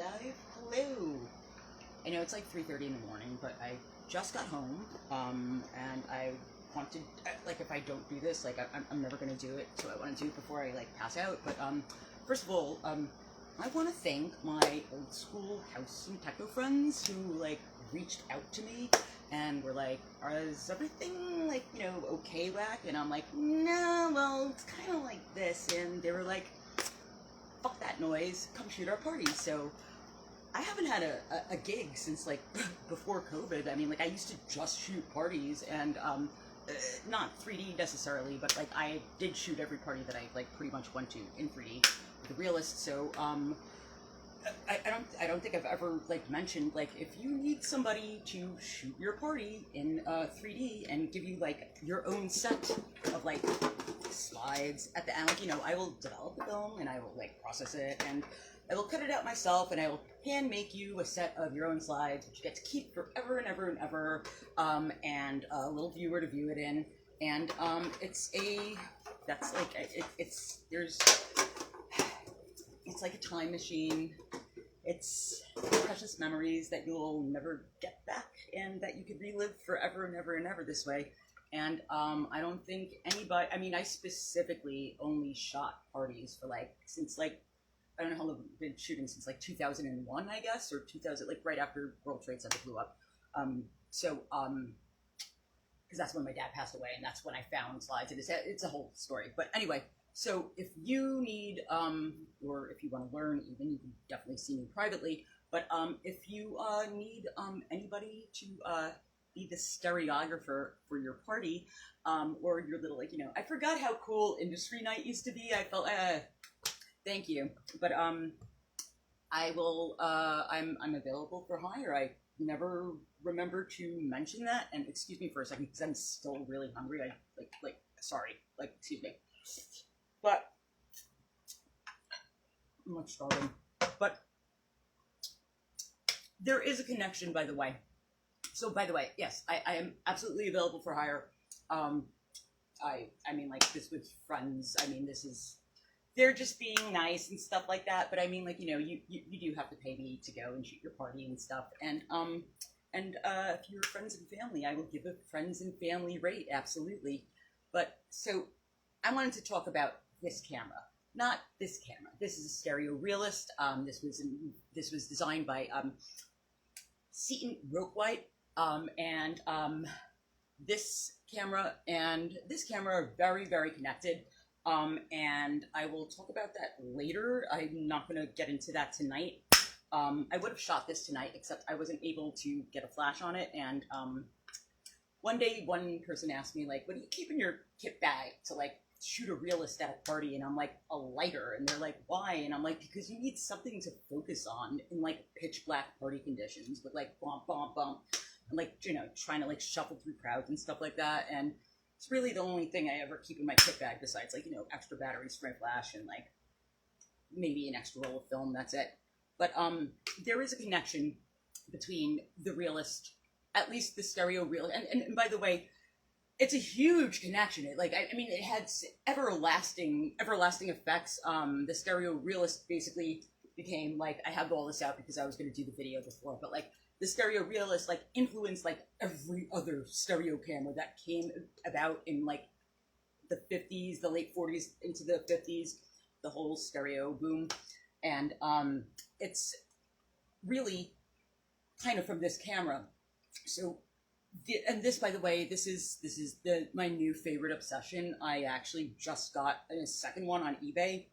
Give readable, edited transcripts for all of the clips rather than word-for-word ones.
live. Hello. I know it's like 3:30 in the morning, but I just got home, and I want to, like, if I don't do this, like, I'm never going to do it, so I want to do it before I, like, pass out. But, first of all, I want to thank my old school house and techno friends who, like, reached out to me and were like, is everything, like, you know, okay, Whack? And I'm like, no, well, it's kind of like this. And they were like, fuck that noise, come shoot our party. So I haven't had a gig since, like, before COVID. I mean, like, I used to just shoot parties, and not 3D necessarily, but, like, I did shoot every party that I, like, pretty much went to in 3D with the Realist. So I don't think I've ever, like, mentioned, like, if you need somebody to shoot your party in 3D and give you, like, your own set of, like, slides at the end, like, you know, I will develop the film and I will, like, process it, and I will cut it out myself, and I will hand make you a set of your own slides, which you get to keep forever and ever and ever, and a little viewer to view it in. And it's like a time machine. It's precious memories that you'll never get back, and that you could relive forever and ever and ever this way. And I don't think anybody, I mean, I specifically only shot parties for, like, since, like, I don't know how long I've been shooting, since, like, 2001, I guess, or 2000, like, right after World Trade Center blew up. Because that's when my dad passed away, and that's when I found slides. It's a whole story. But anyway, so if you need, or if you want to learn even, you can definitely see me privately. But if you need anybody to be the stereographer for your party, or your little, like, you know, I forgot how cool industry night used to be. I felt, thank you. But I will, I'm available for hire. I never remember to mention that, and excuse me for a second, because I'm still really hungry. Sorry, like, excuse me. But I'm not starving. But there is a connection, by the way. So, by the way, yes, I am absolutely available for hire. I mean, like, this with friends. I mean, they're just being nice and stuff like that. But I mean, like, you know, you do have to pay me to go and shoot your party and stuff. And if you're friends and family, I will give a friends and family rate, absolutely. But so I wanted to talk about this camera, not this camera. This is a Stereo Realist. This was designed by Senton Rochwhite. And this camera and this camera are very, very connected. And I will talk about that later. I'm not going to get into that tonight. I would have shot this tonight, except I wasn't able to get a flash on it. And one day, one person asked me, like, what do you keep in your kit bag to, like, shoot a Realist at a party? And I'm like, a lighter. And they're like, why? And I'm like, because you need something to focus on in, like, pitch black party conditions with, like, bump, bump, bump. And, like, you know, trying to, like, shuffle through crowds and stuff like that. And it's really the only thing I ever keep in my kit bag, besides, like, you know, extra batteries for my flash and, like, maybe an extra roll of film. That's it. But there is a connection between the Realist, at least the Stereo Realist, and by the way, it's a huge connection. I mean, it had everlasting effects. The Stereo Realist basically became, like, I have all this out because I was going to do the video before, but, like, the Stereo Realist, like, influenced, like, every other stereo camera that came about in, like, the 50s, the late 40s into the 50s, the whole stereo boom. And it's really kind of from this camera. So, and this, by the way, this is my new favorite obsession. I actually just got a second one on eBay.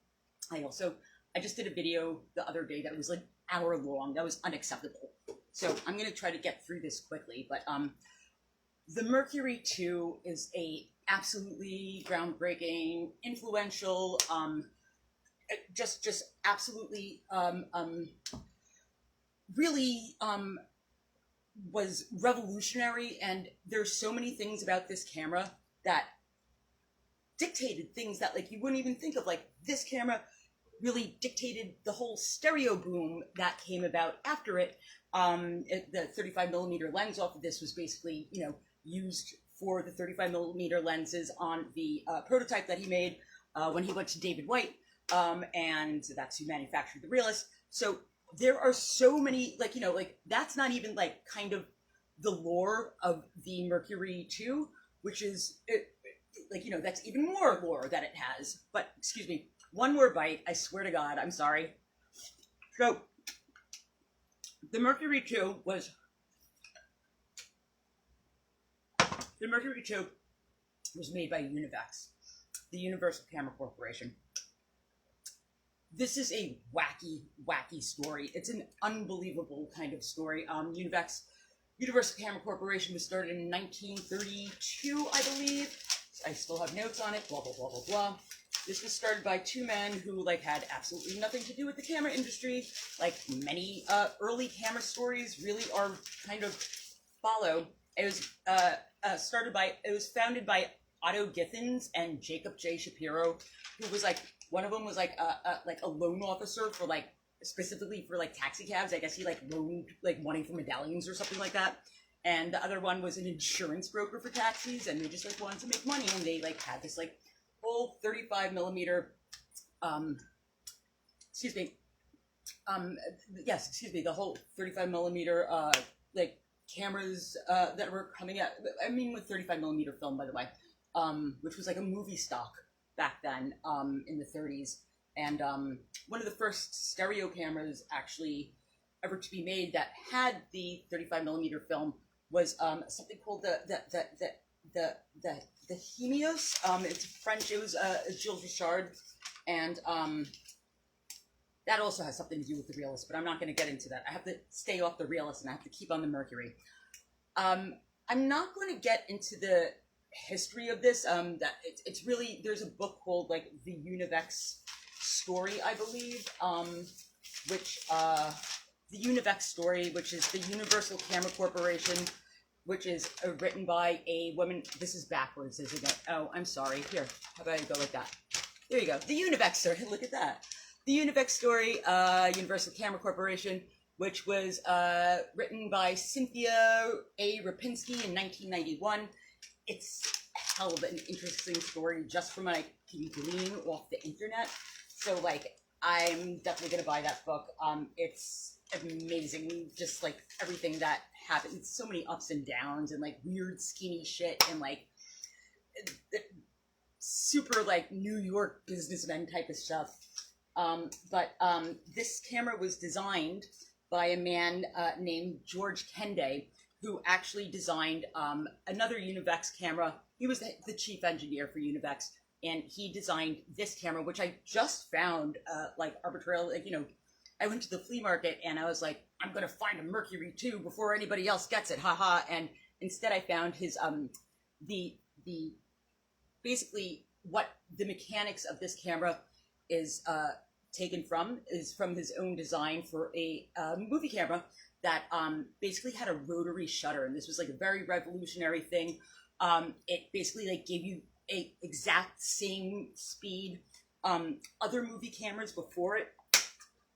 I just did a video the other day that was, like, hour long. That was unacceptable. So I'm going to try to get through this quickly. But the Mercury 2 is a absolutely groundbreaking, influential, just absolutely, really was revolutionary. And there's so many things about this camera that dictated things that, like, you wouldn't even think of. Like, this camera really dictated the whole stereo boom that came about after it. The 35mm lens off of this was basically, you know, used for the 35mm lenses on the prototype that he made when he went to David White, and that's who manufactured the Realist. So there are so many, like, you know, like that's not even like kind of the lore of the Mercury 2, which is like, you know, that's even more lore that it has. But excuse me, one more bite. I swear to God, I'm sorry. So the Mercury 2 was made by Univex, the Universal Camera Corporation. This is a wacky story. It's an unbelievable kind of story. Universal Camera Corporation was started in 1932, I believe. I still have notes on it, blah, blah, blah, blah, blah. This was started by two men who, like, had absolutely nothing to do with the camera industry. Like, many early camera stories really are kind of follow. It was founded by Otto Githens and Jacob J. Shapiro, who was, like, one of them was, like a loan officer for, like, specifically for, like, taxi cabs. I guess he, like, loaned, like, money for medallions or something like that. And the other one was an insurance broker for taxis, and they just, like, wanted to make money, and they, like, had this, like, whole 35 millimeter, the whole 35 millimeter, like, cameras, that were coming out, I mean, with 35 millimeter film, by the way, which was, like, a movie stock back then, in the 30s, and, one of the first stereo cameras, actually, ever to be made that had the 35 millimeter film was, something called the Hemios. It's French. It was Gilles Richard, and that also has something to do with the Realist. But I'm not going to get into that. I have to stay off the Realist, and I have to keep on the Mercury. I'm not going to get into the history of this. It's really, there's a book called like the Univex story, I believe, which the Univex story, which is the Universal Camera Corporation, which is written by a woman. This is backwards, isn't it? Oh, I'm sorry. Here, how about I go like that? There you go. The Univex story. Look at that. The Univex story, Universal Camera Corporation, which was written by Cynthia A. Rapinski in 1991. It's a hell of an interesting story just from what I can glean off the internet. So, like, I'm definitely going to buy that book. It's amazing, just, like, everything that happened. So many ups and downs and, like, weird skinny shit and, like, super, like, New York businessmen type of stuff. But this camera was designed by a man named George Kende, who actually designed another Univex camera. He was the chief engineer for Univex, and he designed this camera, which I just found, like, arbitrarily, like, you know, I went to the flea market, and I was like, I'm going to find a Mercury 2 before anybody else gets it, haha, and instead I found his, basically, what the mechanics of this camera is, taken from, is from his own design for a movie camera that basically had a rotary shutter, and this was like a very revolutionary thing. It basically like gave you a exact same speed. Other movie cameras before it,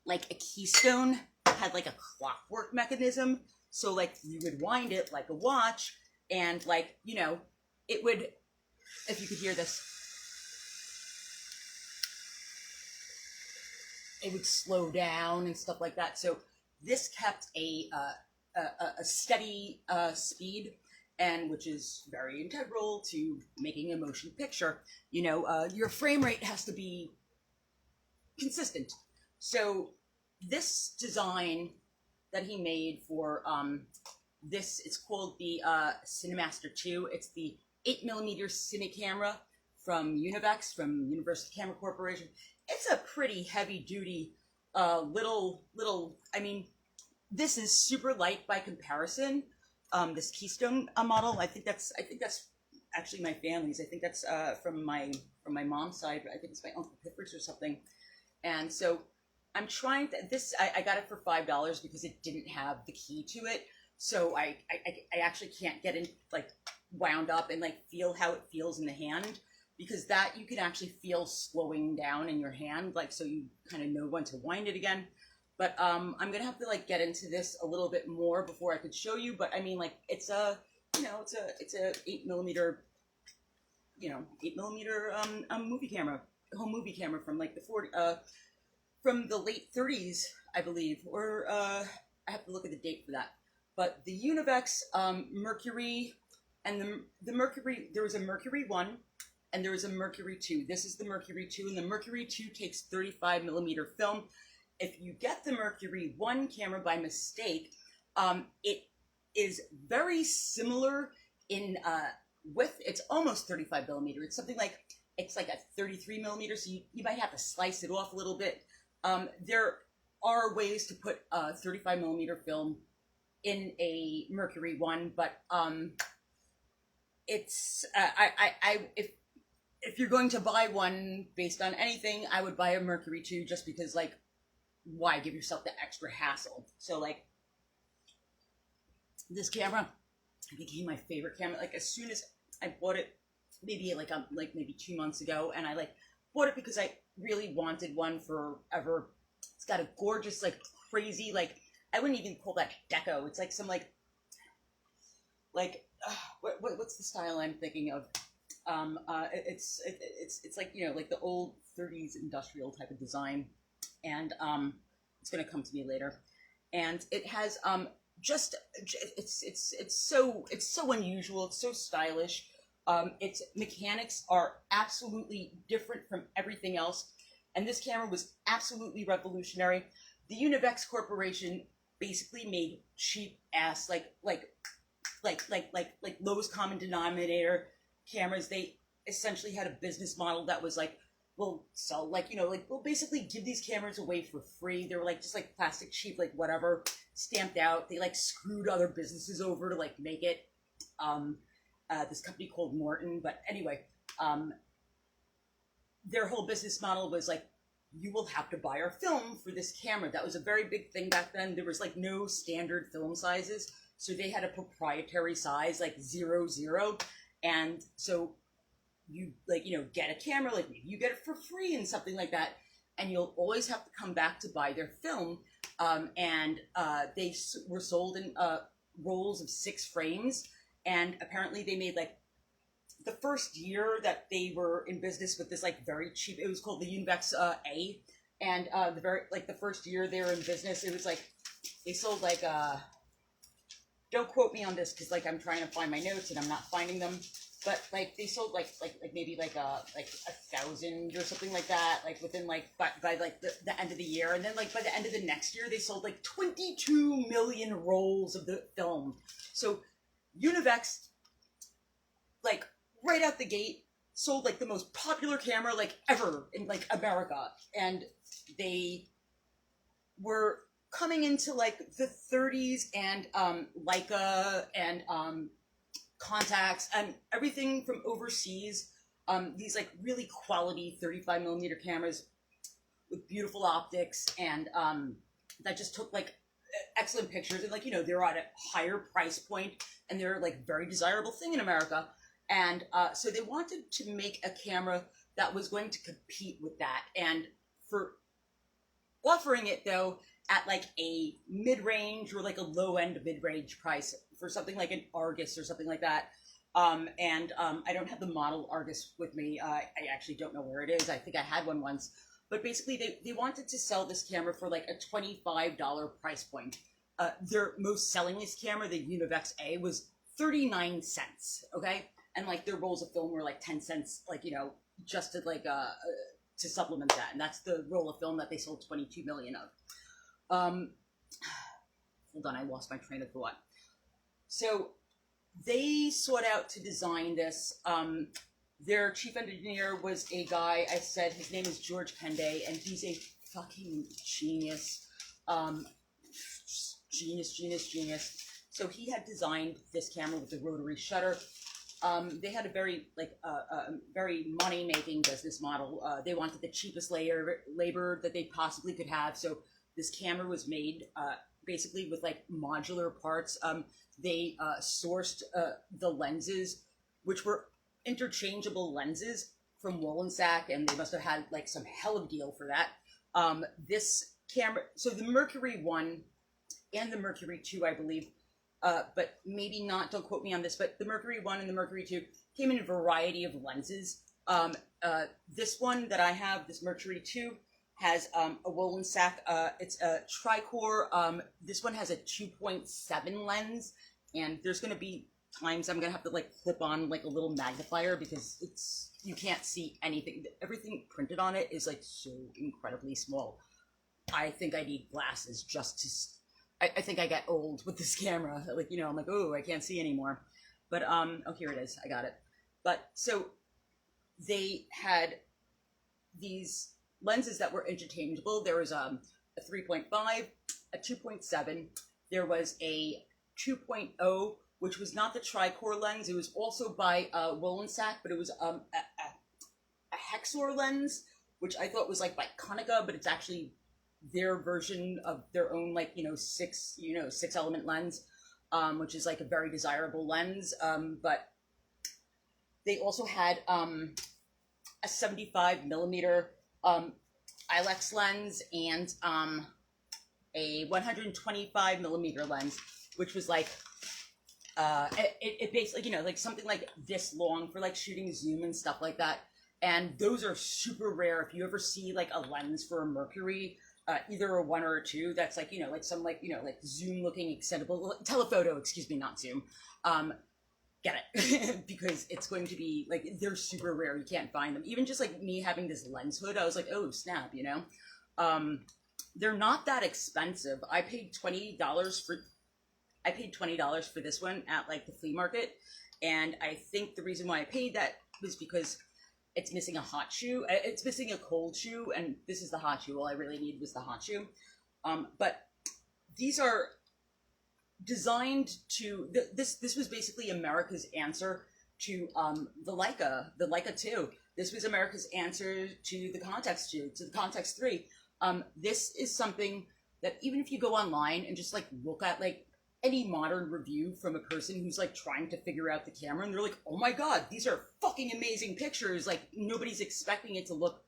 like a Keystone, had like a clockwork mechanism, so like you would wind it like a watch, and like, you know, it would, if you could hear this, it would slow down and stuff like that. So this kept a steady speed, and which is very integral to making a motion picture. You know, your frame rate has to be consistent. So this design that he made for this, it's called the Cinemaster 2. It's the 8mm cine camera from Univex, from Universal Camera Corporation. It's a pretty heavy duty little, I mean, this is super light by comparison. This Keystone model, I think that's actually my family's. I think that's from my mom's side. I think it's my Uncle Pifford's or something. And so I'm trying to, I got it for $5 because it didn't have the key to it. So I actually can't get in, like, wound up and like feel how it feels in the hand, because that you can actually feel slowing down in your hand, like, so you kind of know when to wind it again. But I'm gonna have to like get into this a little bit more before I could show you. But I mean, like, it's a, you know, it's a 8mm, you know, 8mm movie camera, home movie camera from like the from the late 30s, I believe, or I have to look at the date for that. But the Univex Mercury and the Mercury, there was a Mercury 1 and there was a Mercury 2. This is the Mercury 2, and the Mercury 2 takes 35mm film. If you get the Mercury 1 camera by mistake, it is very similar in width. It's almost 35mm. It's something like, it's like a 33mm, so you might have to slice it off a little bit. There are ways to put 35mm film in a Mercury 1, but it's if you're going to buy one based on anything, I would buy a Mercury 2, just because, like, why give yourself the extra hassle? So, like, this camera became my favorite camera. Like, as soon as I bought it, maybe maybe 2 months ago, and I bought it because I really wanted one forever. It's got a gorgeous, like, crazy, like, I wouldn't even call that deco. It's like some what's the style I'm thinking of? It's like, you know, like the old 30s industrial type of design, and it's gonna come to me later. And it has it's so unusual. It's so stylish. Its mechanics are absolutely different from everything else, and this camera was absolutely revolutionary. The Univex Corporation basically made cheap ass like lowest common denominator cameras. They essentially had a business model that was like, we'll sell, like, you know, like, we'll basically give these cameras away for free. They were like just like plastic cheap, like whatever, stamped out. They like screwed other businesses over to like make it. This company called Morton, but anyway, their whole business model was like, you will have to buy our film for this camera. That was a very big thing back then. There was like no standard film sizes, so they had a proprietary size, like 00, and so you, like, you know, get a camera, like maybe you get it for free and something like that, and you'll always have to come back to buy their film. And they were sold in rolls of 6 frames, and apparently they made, like, the first year that they were in business with this, like, very cheap, it was called the Univex A, and the first year they were in business, it was like, they sold, like, don't quote me on this, because, like, I'm trying to find my notes and I'm not finding them, but, like, they sold, like maybe, like 1,000 or something like that, like, within, like, by like, the end of the year, and then, like, by the end of the next year, they sold, like, 22 million rolls of the film. So, Univex, like, right out the gate, sold, like, the most popular camera, like, ever in, like, America, and they were coming into, like, the 30s, and Leica and Contacts and everything from overseas, these, like, really quality 35mm cameras with beautiful optics, and that just took, like, excellent pictures, and, like, you know, they're at a higher price point, and they're, like, very desirable thing in America. And so they wanted to make a camera that was going to compete with that, and for offering it, though, at, like, a mid-range or, like, a low-end mid-range price for something like an Argus or something like that. I don't have the model Argus with me. I actually don't know where it is. I think I had one once. But basically, they wanted to sell this camera for, like, a $25 price point. Their most sellingest camera, the Univex A, was 39 cents, okay? And, like, their rolls of film were, like, 10 cents, like, you know, just to, like, to supplement that. And that's the roll of film that they sold 22 million of. Hold on, I lost my train of thought. So they sought out to design this. Their chief engineer was a guy, I said, his name is George Kende, and he's a fucking genius. Genius. So he had designed this camera with the rotary shutter. They had a very, like, very money-making business model. They wanted the cheapest labor that they possibly could have, so this camera was made basically with, like, modular parts. They sourced the lenses, which were interchangeable lenses from Wollensak, and they must have had, like, some hell of a deal for that. This camera, so the Mercury 1 and the Mercury 2, I believe, but maybe not, don't quote me on this, but the Mercury 1 and the Mercury 2 came in a variety of lenses. This one that I have, this Mercury 2, has a Wollensak. It's a tricore. This one has a 2.7 lens, and there's going to be times I'm going to have to like clip on like a little magnifier because you can't see anything. Everything printed on it is like so incredibly small. I think I need glasses just to. I think I get old with this camera. Like, I'm like, oh, I can't see anymore. But oh, here it is. I got it. But so they had these lenses that were interchangeable. There was a 3.5, a 2.7. There was a 2.0, which was not the tricore lens. It was also by Wollensak, but it was a Hexor lens, which I thought was like by Konica, but it's actually their version of their own, like, six element lens, which is like a very desirable lens. But they also had a 75 millimeter ILEX lens and a 125 millimeter lens, which was like it basically, like something like this long for like shooting zoom and stuff like that. And those are super rare. If you ever see like a lens for a Mercury, either a 1 or a 2, that's like, like some like, like zoom looking extendable telephoto, excuse me, not zoom. Get it. Because it's going to be like, they're super rare. You can't find them. Even just like me having this lens hood, I was like, oh snap, they're not that expensive. I paid $20 for this one at like the flea market. And I think the reason why I paid that was because it's missing a hot shoe. It's missing a cold shoe, and this is the hot shoe. All I really needed was the hot shoe. But these are designed to. This was basically America's answer to the Leica 2. This was America's answer to the Context 2, to the Context 3. This is something that even if you go online and just like look at like any modern review from a person who's like trying to figure out the camera, and they're like, oh my god, these are fucking amazing pictures, like nobody's expecting it to look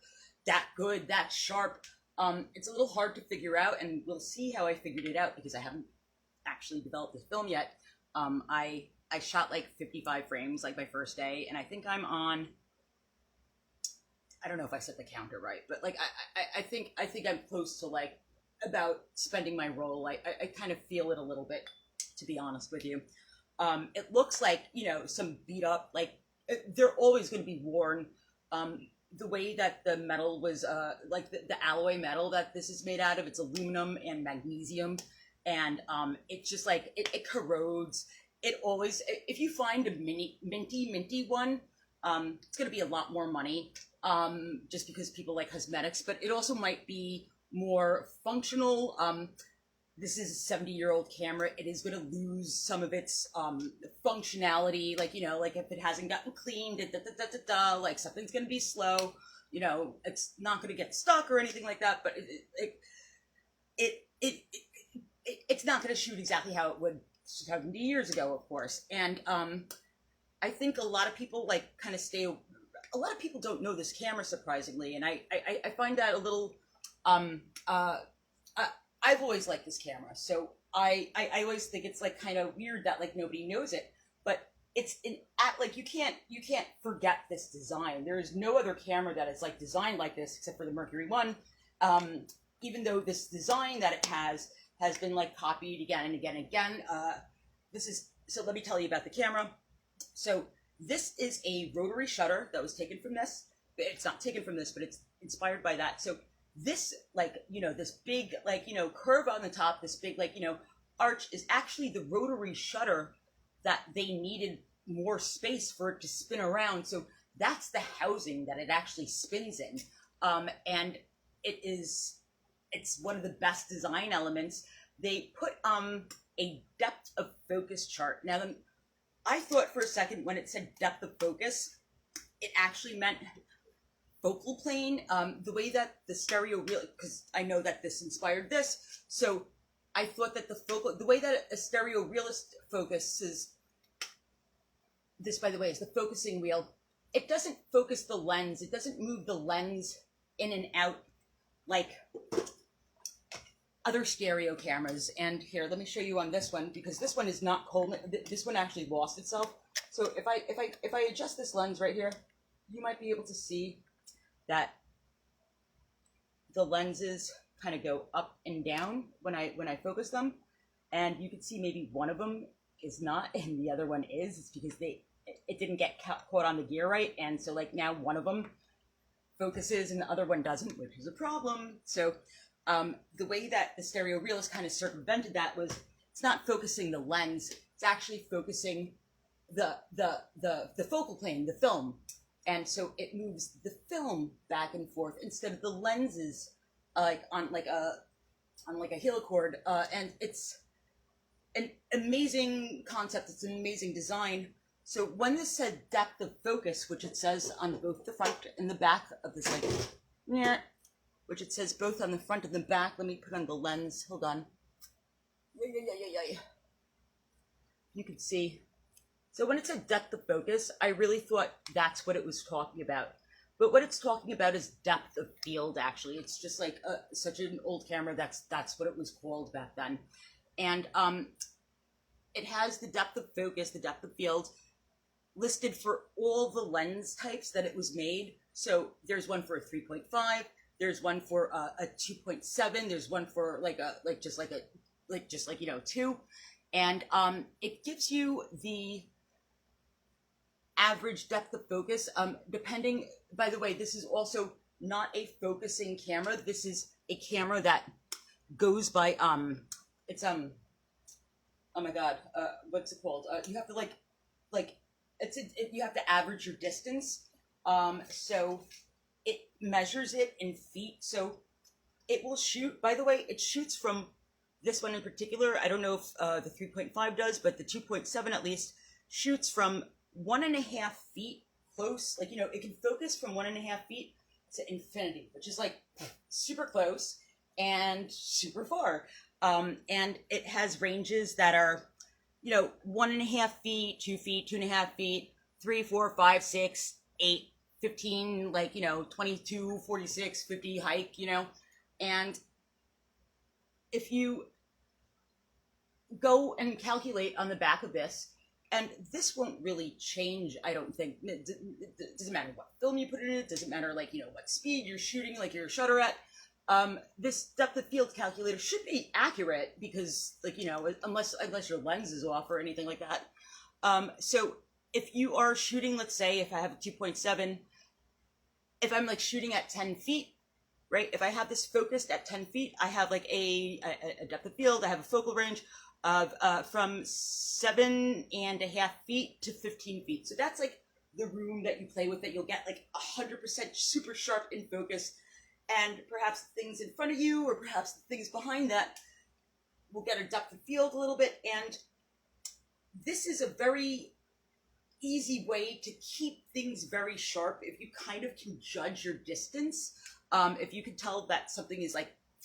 that good, that sharp. It's a little hard to figure out, and we'll see how I figured it out because I haven't actually developed this film yet. I shot like 55 frames like my first day, and I think I'm on, I don't know if I set the counter right, but like I think I'm close to like about spending my roll. I kind of feel it a little bit, to be honest with you. It looks like, some beat up, like they're always going to be worn. The way that the metal was, like the alloy metal that this is made out of, it's aluminum and magnesium. And it's just like, it corrodes. It always, if you find a minty one, it's going to be a lot more money, just because people like cosmetics, but it also might be more functional. This is a 70-year-old camera. It is going to lose some of its functionality, like, like if it hasn't gotten cleaned, like something's going to be slow, it's not going to get stuck or anything like that, but it's not going to shoot exactly how it would 70 years ago, of course. And I think a lot of people like kind of a lot of people don't know this camera, surprisingly, and I find that a little I've always liked this camera, so I always think it's like kind of weird that like nobody knows it, but it's like you can't forget this design. There is no other camera that is like designed like this except for the Mercury 1. Even though this design that it has been like copied again and again and again. So let me tell you about the camera. So this is a rotary shutter that was taken from this. It's not taken from this, but it's inspired by that. So this, like, this big, like, curve on the top, this big, like, arch is actually the rotary shutter that they needed more space for it to spin around. So that's the housing that it actually spins in. And it's one of the best design elements. They put a depth of focus chart. Now, I thought for a second when it said depth of focus, it actually meant focal plane, the way that the Stereo Realist, because I know that this inspired this, so I thought that the way that a Stereo Realist focuses, this, by the way, is the focusing wheel. It doesn't focus the lens. It doesn't move the lens in and out like other stereo cameras. And here, let me show you on this one, because this one is not cold. This one actually lost itself. So if I adjust this lens right here, you might be able to see that the lenses kind of go up and down when I focus them, and you can see maybe one of them is not and the other one is. It's because it didn't get caught on the gear right, and so like now one of them focuses and the other one doesn't, which is a problem. So the way that the Stereo Realist kind of circumvented that was it's not focusing the lens, it's actually focusing the focal plane, the film. And so it moves the film back and forth instead of the lenses on a helicord. And it's an amazing concept, it's an amazing design. So when this said depth of focus, which it says on both the front and the back of this, which it says both on the front and the back. Let me put on the lens. Hold on. You can see. So when it said depth of focus, I really thought that's what it was talking about. But what it's talking about is depth of field, actually. It's just like such an old camera, that's what it was called back then. And it has the depth of focus, the depth of field, listed for all the lens types that it was made. So there's one for a 3.5, there's one for a 2.7, there's one for just 2, and it gives you the average depth of focus depending. By the way, this is also not a focusing camera. This is a camera that goes by it's oh my god, what's it called? You have to you have to average your distance. So it measures it in feet. So it will shoot, by the way, it shoots from this one in particular. I don't know if the 3.5 does, but the 2.7 at least shoots from 1.5 feet close. Like, it can focus from 1.5 feet to infinity, which is like super close and super far. And it has ranges that are 1.5 feet, 2 feet, 2.5 feet, 3, 4, 5, 6, 8, 15, 22, 46, 50 hike, and if you go and calculate on the back of this, and this won't really change, I don't think. It doesn't matter what film you put in it, doesn't matter what speed you're shooting your shutter at. This depth of field calculator should be accurate because unless your lens is off or anything like that. So if you are shooting, let's say if I have a 2.7, if I'm shooting at 10 feet, right? If I have this focused at 10 feet, I have a depth of field, I have a focal range of from 7.5 feet to 15 feet. So that's the room that you play with, that you'll get 100% super sharp in focus. And perhaps the things in front of you or perhaps the things behind that will get a depth of field a little bit. And this is a very easy way to keep things very sharp if you kind of can judge your distance. If you can tell that something is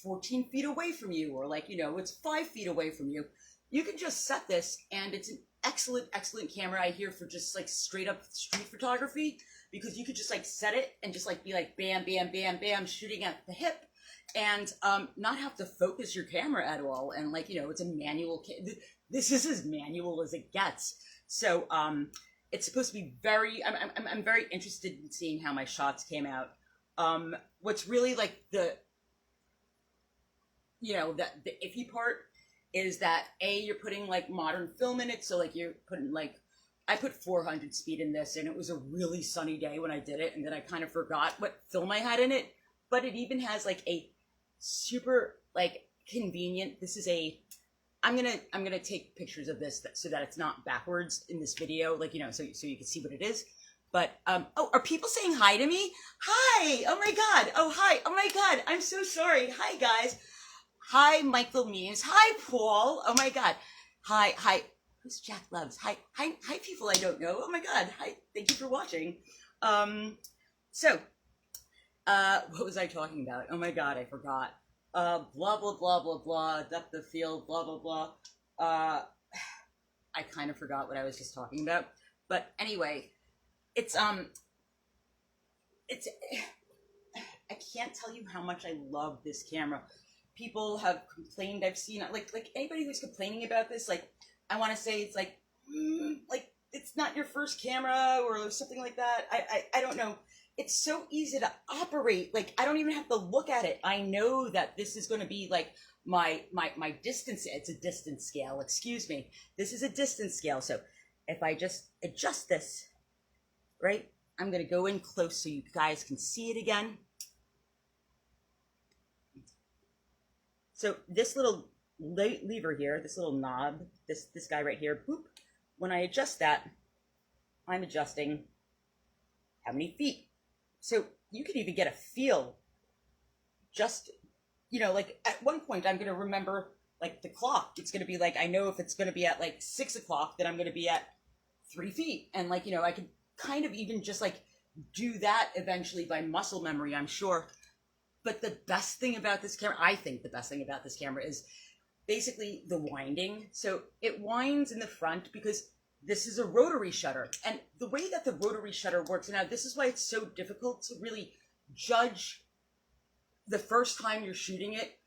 14 feet away from you, or it's 5 feet away from you, you can just set this, and it's an excellent camera, I hear, for just straight up street photography, because you could just set it and just be bam, bam, bam, bam, shooting at the hip, and not have to focus your camera at all. And it's a manual. This is as manual as it gets. So it's supposed to be very. I'm very interested in seeing how my shots came out. What's really the iffy part is that you're putting modern film in it, so you're putting I put 400 speed in this, and it was a really sunny day when I did it, and then I kind of forgot what film I had in it. But it even has a super convenient. This is a. I'm gonna take pictures of this so that it's not backwards in this video, so you can see what it is. But oh, are people saying hi to me? Hi! Oh my god! Oh hi! Oh my god! I'm so sorry. Hi guys. Hi Michael Means. Hi Paul. Oh my god. Hi. Who's Jack Loves? Hi people I don't know. Oh my god. Hi. Thank you for watching. So what was I talking about? Oh my god, I forgot. Blah blah blah blah blah. Depth of field. Blah blah blah. I kind of forgot what I was just talking about. But anyway, it's I can't tell you how much I love this camera. People have complained. I've seen anybody who's complaining about this. I want to say it's it's not your first camera or something like that. I don't know. it's so easy to operate. Like, I don't even have to look at it. I know that this is going to be like my distance. It's a distance scale, excuse me. This is a distance scale. So if I just adjust this, right, I'm going to go in close so you guys can see it again. So this little lever here, this little knob, this guy right here, boop, when I adjust that, I'm adjusting how many feet. So you can even get a feel just, you know, like at one point I'm going to remember like the clock. It's going to be like, I know if it's going to be at like 6 o'clock, then I'm going to be at 3 feet. And like, you know, I could kind of even just like do that eventually by muscle memory, I'm sure. But the best thing about this camera, I think the best thing about this camera is basically the winding. So it winds in the front because this is a rotary shutter. And the way that the rotary shutter works, now this is why it's so difficult to really judge the first time you're shooting it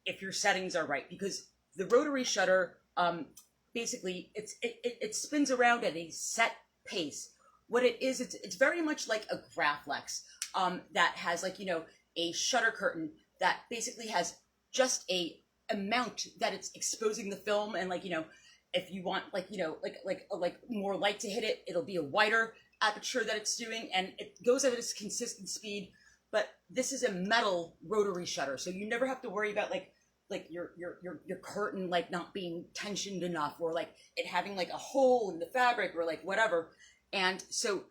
if your settings are right. Because the rotary shutter, basically, it spins around at a set pace. What it is, it's very much like a Graflex that has like, you know, a shutter curtain that basically has just a amount that it's exposing the film, and like, you know, if you want like, you know, like more light to hit it, it'll be a wider aperture that it's doing, and it goes at its consistent speed. But this is a metal rotary shutter, so you never have to worry about like your curtain like not being tensioned enough, or like it having like a hole in the fabric, or like whatever. And so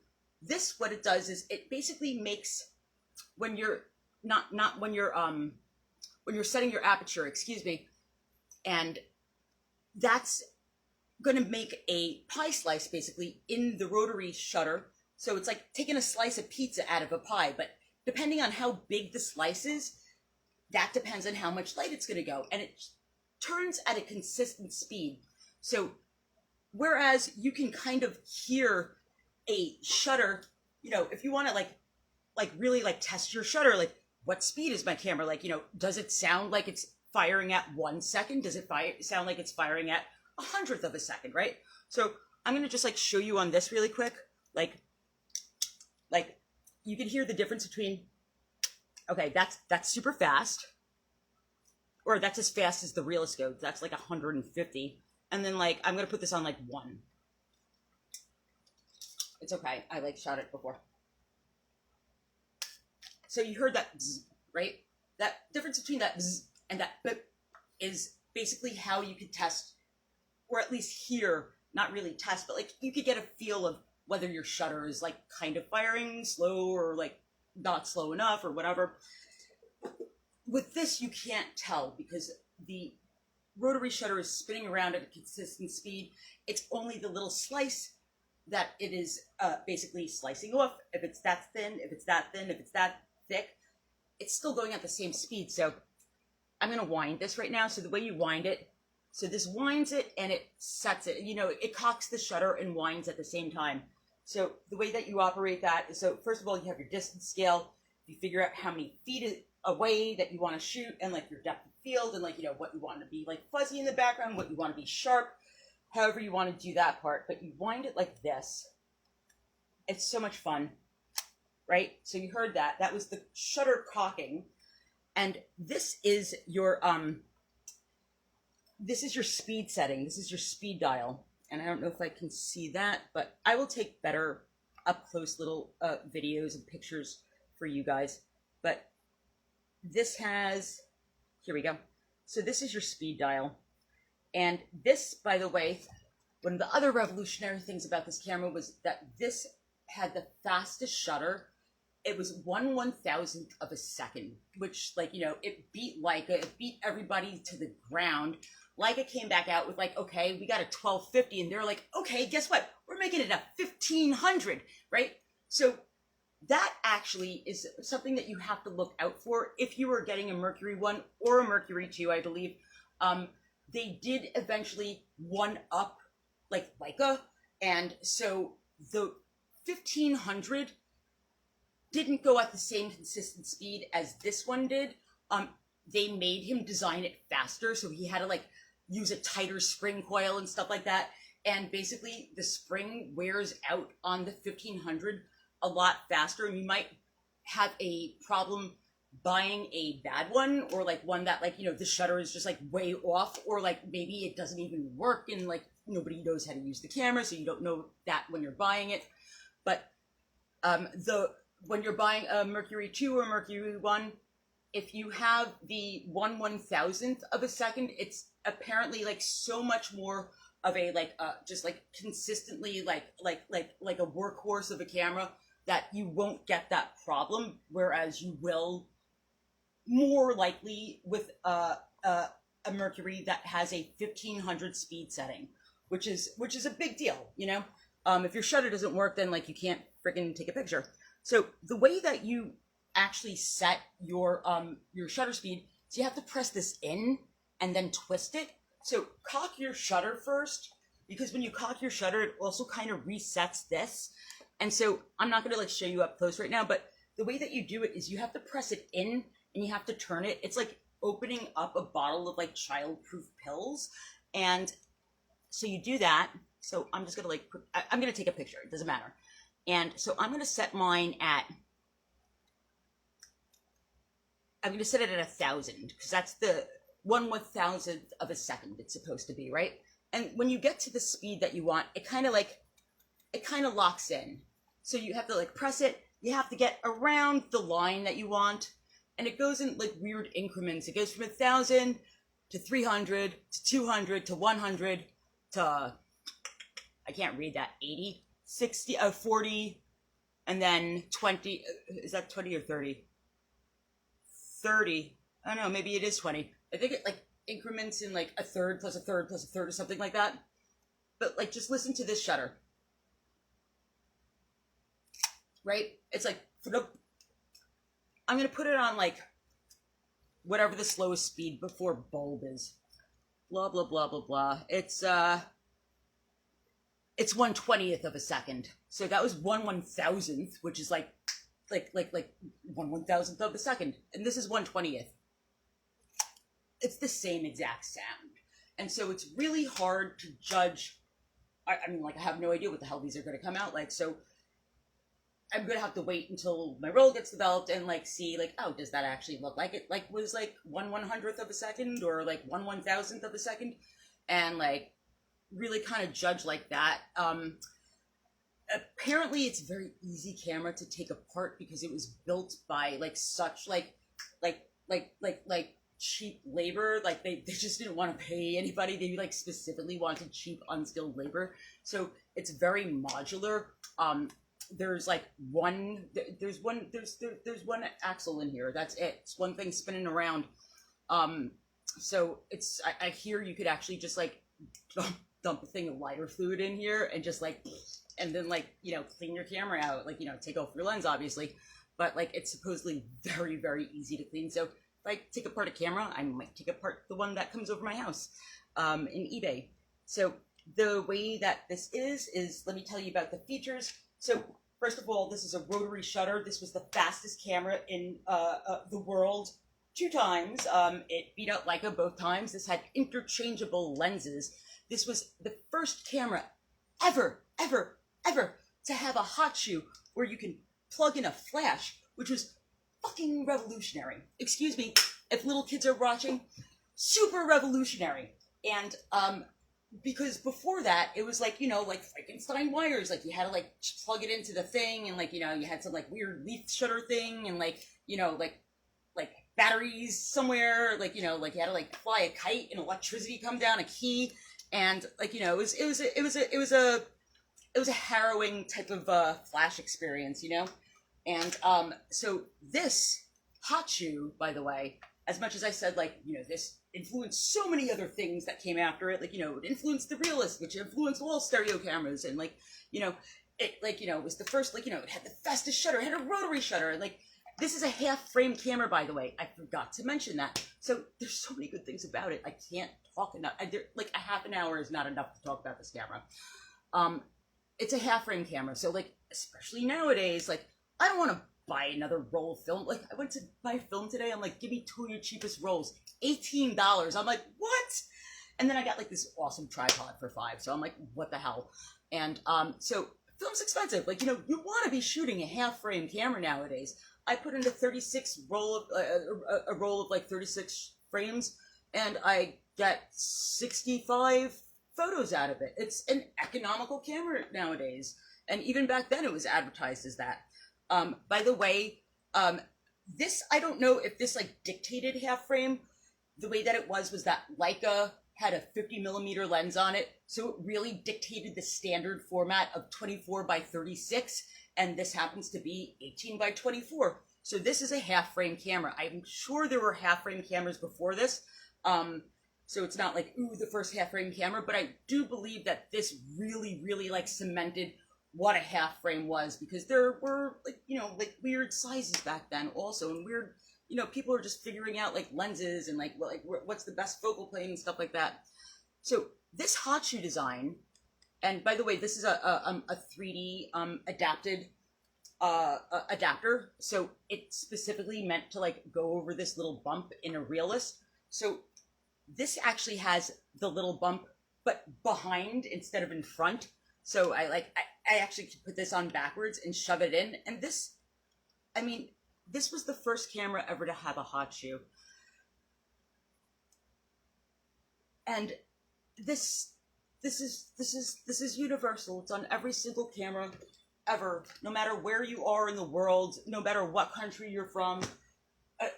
this, what it does is it basically makes, when you're when you're setting your aperture, excuse me, and that's going to make a pie slice basically in the rotary shutter. So it's like taking a slice of pizza out of a pie, but depending on how big the slice is, that depends on how much light it's going to go, and it turns at a consistent speed. So whereas you can kind of hear a shutter, you know, if you want to like really like test your shutter, like what speed is my camera, like, you know, does it sound like it's firing at 1 second? Does it sound like it's firing at 1/100th of a second, right? So I'm going to just like show you on this really quick. Like you can hear the difference between, okay, that's super fast, or that's as fast as the Realist goes. That's like 150. And then like, I'm going to put this on like 1. It's okay. I like shot it before. So you heard that bzz, right? That difference between that bzz and that bip is basically how you could test, or at least hear, not really test, but like you could get a feel of whether your shutter is like kind of firing slow or like not slow enough or whatever. With this, you can't tell because the rotary shutter is spinning around at a consistent speed. It's only the little slice that it is basically slicing off. If it's that thin, if it's that thin, if it's that thick, it's still going at the same speed. So I'm going to wind this right now. So the way you wind it, so this winds it and it sets it, you know, it cocks the shutter and winds at the same time. So the way that you operate that is, so first of all, you have your distance scale. You figure out how many feet away that you want to shoot, and like your depth of field, and like, you know, what you want to be like fuzzy in the background, what you want to be sharp, however you want to do that part. But you wind it like this. It's so much fun, right? So you heard that. That was the shutter cocking. And this is your speed setting. This is your speed dial. And I don't know if I can see that, but I will take better up close little videos and pictures for you guys. But this has, here we go. So this is your speed dial. And this, by the way, one of the other revolutionary things about this camera was that this had the fastest shutter. It was 1/1000th of a second, which, like, you know, it beat Leica, it beat everybody to the ground. Leica came back out with like, okay, we got a 1250, and they're like, okay, guess what? We're making it a 1500, right? So that actually is something that you have to look out for if you were getting a Mercury 1 or a Mercury 2, I believe. They did eventually one up like Leica, and so the 1500 didn't go at the same consistent speed as this one did. They made him design it faster, so he had to like use a tighter spring coil and stuff like that. And basically the spring wears out on the 1500 a lot faster, and you might have a problem buying a bad one, or like one that like, the shutter is just like way off, or like maybe it doesn't even work and like nobody knows how to use the camera, so you don't know that when you're buying it. But when you're buying a Mercury 2 or Mercury 1, if you have the 1/1000th of a second, it's apparently like so much more of a just like consistently like a workhorse of a camera that you won't get that problem, whereas you will more likely with a Mercury that has a 1500 speed setting, which is a big deal, If your shutter doesn't work, then like you can't freaking take a picture. So the way that you actually set your shutter speed, so you have to press this in and then twist it. So cock your shutter first, because when you cock your shutter, it also kind of resets this. And so I'm not going to like show you up close right now, but the way that you do it is you have to press it in and you have to turn it. It's like opening up a bottle of like childproof pills. And so you do that. So I'm just going to like, I'm going to take a picture. It doesn't matter. And so I'm going to set mine at, I'm going to set it at 1,000, because that's the 1/1000th of a second it's supposed to be, right? And when you get to the speed that you want, it kind of locks in. So you have to like press it. You have to get around the line that you want. And it goes in like weird increments. It goes from 1,000 to 300 to 200 to 100 to, I can't read that, 80, 60, 40, and then 20. Is that 20 or 30? 30. I don't know, maybe it is 20. I think it like increments in like a third plus a third plus a third or something like that. But like, just listen to this shutter. Right? It's like, I'm going to put it on like whatever the slowest speed before bulb is. Blah, blah, blah, blah, blah. It's 1/20th of a second. So that was 1/1000th, which is like 1/1000th of a second. And this is 1/20th. It's the same exact sound. And so it's really hard to judge. I mean, like, I have no idea what the hell these are going to come out like. So I'm going to have to wait until my roll gets developed and like see like, oh, does that actually look like it like was like 1/100th of a second or like 1/1000th of a second? And like really kind of judge like that. Apparently it's a very easy camera to take apart because it was built by like such like cheap labor. Like they just didn't want to pay anybody. They like specifically wanted cheap unskilled labor. So it's very modular. There's one axle in here. That's it. It's one thing spinning around. So it's, I hear you could actually just like dump a thing of lighter fluid in here and just like, and then like, clean your camera out, like, take off your lens obviously, but like it's supposedly very, very easy to clean. So if I take apart a camera, I might take apart the one that comes over my house, in eBay. So the way that this is, let me tell you about the features. So first of all, this is a rotary shutter. This was the fastest camera in the world 2 times. It beat out Leica both times. This had interchangeable lenses. This was the first camera ever to have a hot shoe where you can plug in a flash, which was fucking revolutionary. Excuse me if little kids are watching. Super revolutionary. And because before that, it was like, like Frankenstein wires. Like you had to like plug it into the thing, and like, you had some like weird leaf shutter thing, and like, like batteries somewhere. Like, like you had to like fly a kite and electricity come down a key, and like, it was a harrowing type of flash experience, And so this hot shoe, by the way, as much as I said, like, this influenced so many other things that came after it, like, it influenced the Realist, which influenced all stereo cameras, and like, it like, was the first, like, it had the fastest shutter, it had a rotary shutter, and like, this is a half-frame camera, by the way. I forgot to mention that. So there's so many good things about it. I can't talk enough. Like a half an hour is not enough to talk about this camera. It's a half-frame camera, so like, especially nowadays, like, I don't want to buy another roll of film. Like, I went to buy film today. I'm like, give me 2 of your cheapest rolls, $18. I'm like, what? And then I got like this awesome tripod for $5. So I'm like, what the hell? And so film's expensive. Like, you know, you want to be shooting a half frame camera nowadays. I put in a 36 roll of a roll of like 36 frames, and I get 65 photos out of it. It's an economical camera nowadays, and even back then it was advertised as that. By the way, this, I don't know if this like dictated half frame. The way that it was that Leica had a 50mm lens on it, so it really dictated the standard format of 24 by 36, and this happens to be 18 by 24. So this is a half frame camera. I'm sure there were half frame cameras before this, so it's not like, ooh, the first half frame camera, but I do believe that this really, really like cemented what a half frame was, because there were like, you know, like weird sizes back then also, and weird, you know, people are just figuring out like lenses and like what's the best focal plane and stuff like that. So this hot shoe design, and by the way, this is a 3D adapted adapter, so it's specifically meant to like go over this little bump in a realist. So this actually has the little bump, but behind instead of in front. So I actually could put this on backwards and shove it in, and this, I mean, this was the first camera ever to have a hot shoe. And this is universal. It's on every single camera ever, no matter where you are in the world, no matter what country you're from,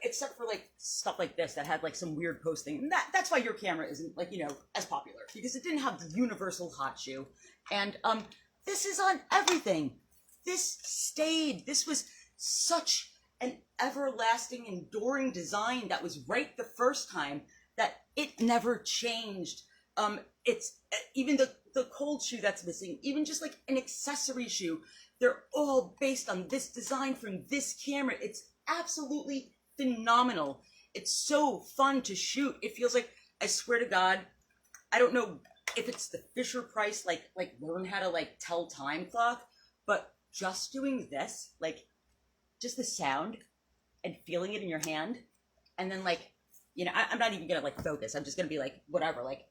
except for like stuff like this that had like some weird posting. And that's why your camera isn't like, you know, as popular, because it didn't have the universal hot shoe. And this is on everything. This stayed. This was such an everlasting, enduring design that was right the first time, that it never changed. It's even the cold shoe that's missing, even just like an accessory shoe, they're all based on this design from this camera. It's absolutely phenomenal. It's so fun to shoot. It feels like, I swear to God, I don't know if it's the Fisher Price, like learn how to like tell time clock, but just doing this, like just the sound and feeling it in your hand, and then like, you know, I'm not even gonna like focus. I'm just gonna be like, whatever, like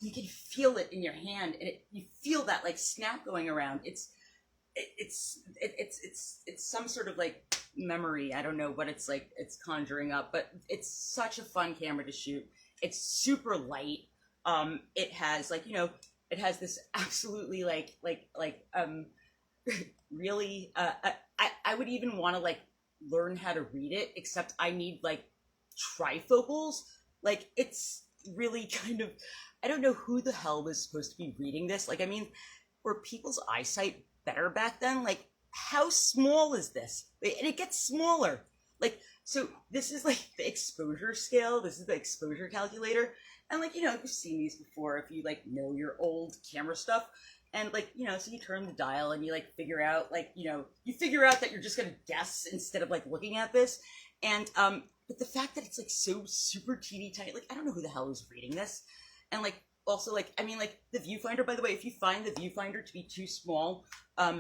you can feel it in your hand, and you feel that like snap going around. It's some sort of like memory. I don't know what it's like, it's conjuring up, but it's such a fun camera to shoot. It's super light. It has like, you know, it has this absolutely really, I would even want to like learn how to read it, except I need like trifocals. Like, it's really kind of, I don't know who the hell was supposed to be reading this. Like, I mean, were people's eyesight better back then? Like, how small is this? And it gets smaller. Like, so this is like the exposure scale. This is the exposure calculator. And like, you know, you've seen these before if you like know your old camera stuff. And like, you know, so you turn the dial and you like figure out, like, you know, you figure out that you're just gonna guess instead of like looking at this. And but the fact that it's like so super teeny tiny, like I don't know who the hell is reading this. And like also like, I mean, like the viewfinder, by the way, if you find the viewfinder to be too small,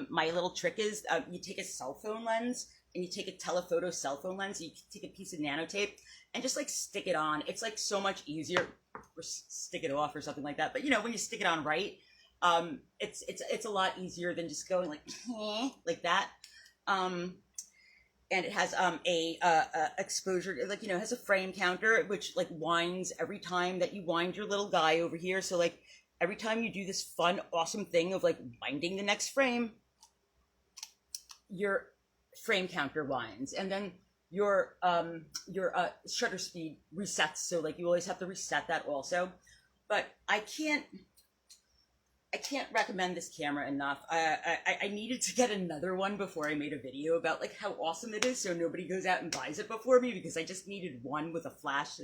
my little trick is you take a cell phone lens, and you take a telephoto cell phone lens, you take a piece of nanotape and just like stick it on. It's like so much easier, or stick it off or something like that. But you know, when you stick it on right, it's a lot easier than just going like that. And it has a exposure, like, you know, it has a frame counter, which like winds every time that you wind your little guy over here. So like every time you do this fun, awesome thing of like winding the next frame, your frame counter winds, and then your shutter speed resets. So like you always have to reset that also. But I can't recommend this camera enough. I needed to get another one before I made a video about like how awesome it is, so nobody goes out and buys it before me, because I just needed one with a flash.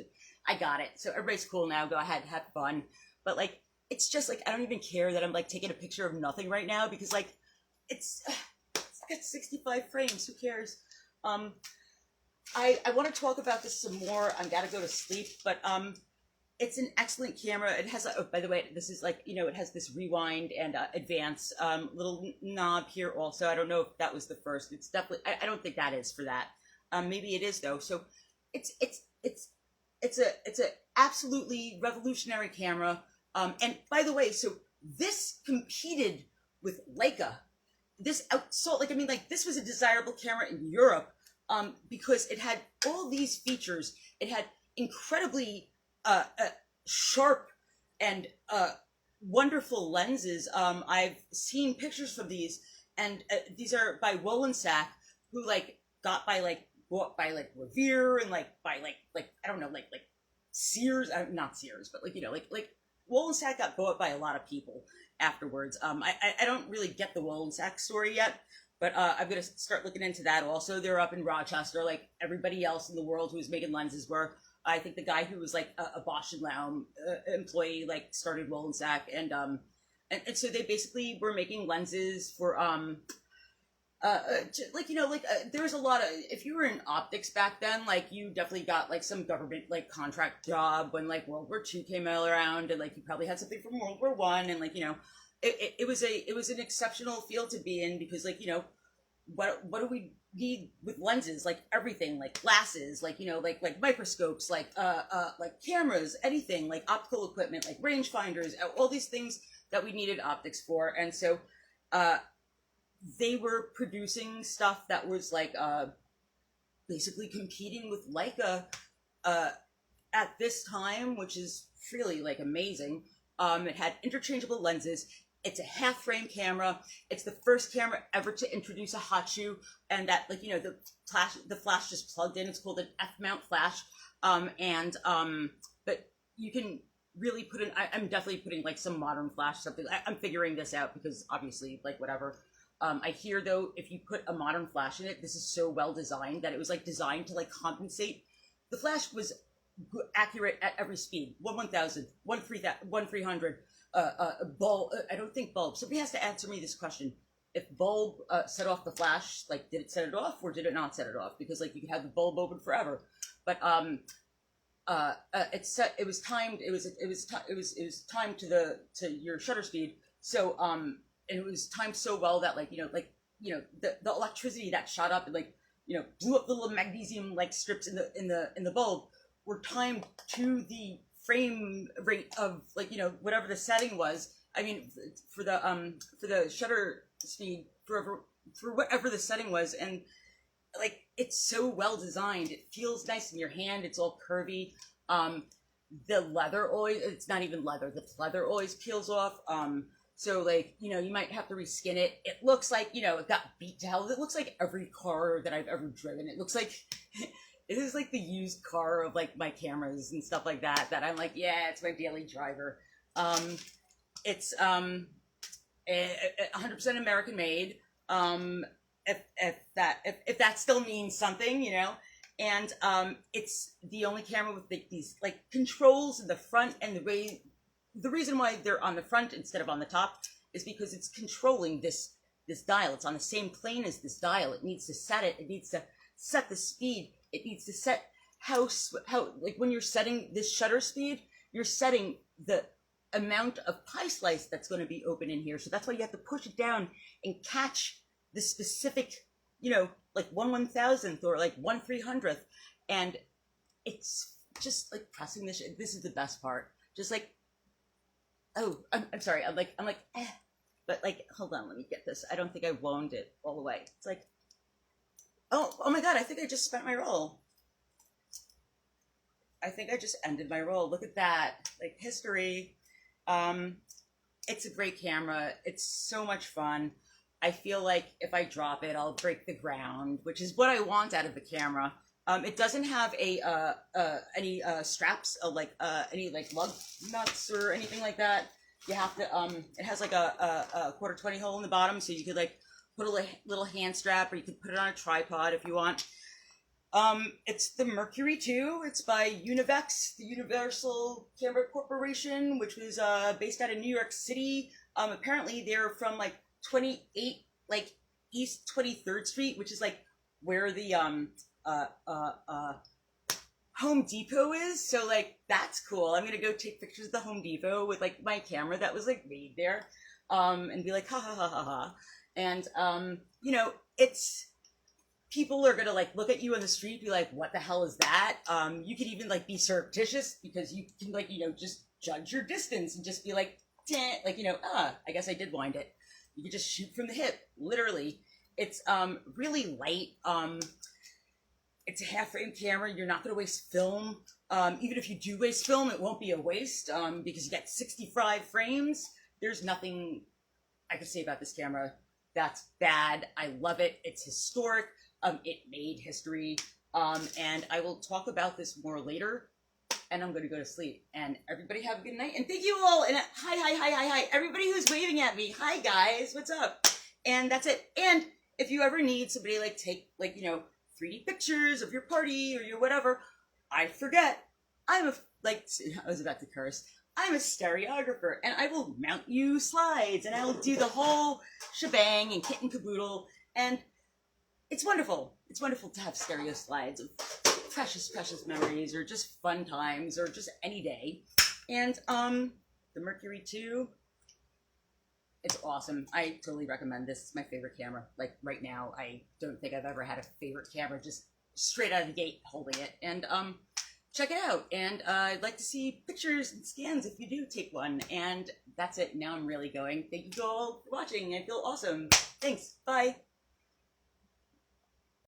I got it. So everybody's cool now. Go ahead, have fun. But like, it's just like, I don't even care that I'm like taking a picture of nothing right now, because like it's got 65 frames. Who cares? I want to talk about this some more. I gotta go to sleep, but it's an excellent camera. It has, oh, by the way, this is like, you know, it has this rewind and advance little knob here also. I don't know if that was the first. It's definitely, I don't think that is for that. Maybe it is though. So it's a absolutely revolutionary camera. And by the way, so this competed with Leica. This outsold, like, I mean, like, this was a desirable camera in Europe, because it had all these features. It had incredibly sharp and wonderful lenses. I've seen pictures from these, and these are by Wollensak, who like got by like bought by like Revere and like by like I don't know, like Sears, not Sears, but like, you know, like Wollensak got bought by a lot of people afterwards. I don't really get the Wollensak story yet, but I'm gonna start looking into that also. They're up in Rochester, like everybody else in the world who was making lenses were. I think the guy who was like a Bosch and Laum employee like started Wollensak, and so they basically were making lenses for like, you know, like there was a lot of, if you were in optics back then, like you definitely got like some government like contract job when like World War II came around, and like you probably had something from World War One, and like, you know, it was an exceptional field to be in, because like, you know, what do we need with lenses? Like everything, like glasses, like, you know, like microscopes, like cameras, anything, like optical equipment, like rangefinders, all these things that we needed optics for. And so they were producing stuff that was like basically competing with Leica at this time, which is really like amazing. It had interchangeable lenses. It's a half frame camera. It's the first camera ever to introduce a hot shoe, and that, like, you know, the flash just plugged in. It's called an F-mount flash. But you can really put in, I'm definitely putting like some modern flash, something. I'm figuring this out because obviously, like, whatever. I hear though, if you put a modern flash in it, this is so well designed that it was like designed to like compensate. The flash was accurate at every speed. 1/1000, 1/300. Bulb. I don't think bulb. Somebody has to answer me this question. If bulb set off the flash, like, did it set it off or did it not set it off? Because like you could have the bulb open forever, but it was timed. It was timed to your shutter speed. So and it was timed so well that like, you know, the electricity that shot up and like, you know, blew up the little magnesium like strips in the bulb were timed to the frame rate of, like, you know, whatever the setting was. I mean, for the shutter speed, for whatever the setting was. And like, it's so well designed. It feels nice in your hand. It's all curvy. The leather always, it's not even leather. The leather always peels off. So like, you know, you might have to reskin it. It looks like, you know, it got beat to hell. It looks like every car that I've ever driven. It looks like it is like the used car of like my cameras and stuff like that I'm like, yeah, it's my daily driver. It's 100% American made. If that still means something, you know. And it's the only camera with these like controls in the front, and the reason why they're on the front instead of on the top is because it's controlling this dial. It's on the same plane as this dial. It needs to set it. It needs to set the speed. It needs to set how like when you're setting this shutter speed, you're setting the amount of pie slice that's going to be open in here. So that's why you have to push it down and catch the specific, you know, like 1/1000th or like 1/300th. And it's just like pressing this. This is the best part. Just like, oh, I'm sorry. I'm like, but like, hold on, let me get this. I don't think I wound it all the way. It's like, oh my God, I think I just spent my roll. I think I just ended my roll. Look at that, like history. It's a great camera. It's so much fun. I feel like if I drop it, I'll break the ground, which is what I want out of the camera. It doesn't have any straps, like any like lug nuts or anything like that. You have to, it has like a 1/4-20 hole in the bottom, so you could like put a little hand strap, or you could put it on a tripod if you want. It's the Mercury too. It's by Univex, the Universal Camera Corporation, which was based out of New York City. Apparently they're from like 28 like East 23rd Street, which is like where the Home Depot is. So like, that's cool. I'm gonna go take pictures of the Home Depot with like my camera that was like made there, and be like, ha ha ha ha ha. And you know, it's, people are gonna like look at you on the street, be like, what the hell is that? You could even like be surreptitious, because you can like, you know, just judge your distance and just be like, like, you know, I guess I did wind it. You can just shoot from the hip, literally. It's really light. It's a half-frame camera. You're not going to waste film. Even if you do waste film, it won't be a waste because you get 65 frames. There's nothing I could say about this camera that's bad. I love it. It's historic. It made history. And I will talk about this more later. And I'm going to go to sleep. And everybody have a good night. And thank you all. And hi. Everybody who's waving at me. Hi, guys. What's up? And that's it. And if you ever need somebody like take, like, you know, 3D pictures of your party or your whatever, I forget. I was about to curse. I'm a stereographer, and I will mount you slides, and I'll do the whole shebang and kit and caboodle, and it's wonderful. It's wonderful to have stereo slides of precious, precious memories, or just fun times, or just any day. And the Mercury 2, it's awesome. I totally recommend this. It's my favorite camera. Like right now, I don't think I've ever had a favorite camera just straight out of the gate holding it. And check it out. And I'd like to see pictures and scans if you do take one. And that's it. Now I'm really going. Thank you all for watching. I feel awesome. Thanks. Bye.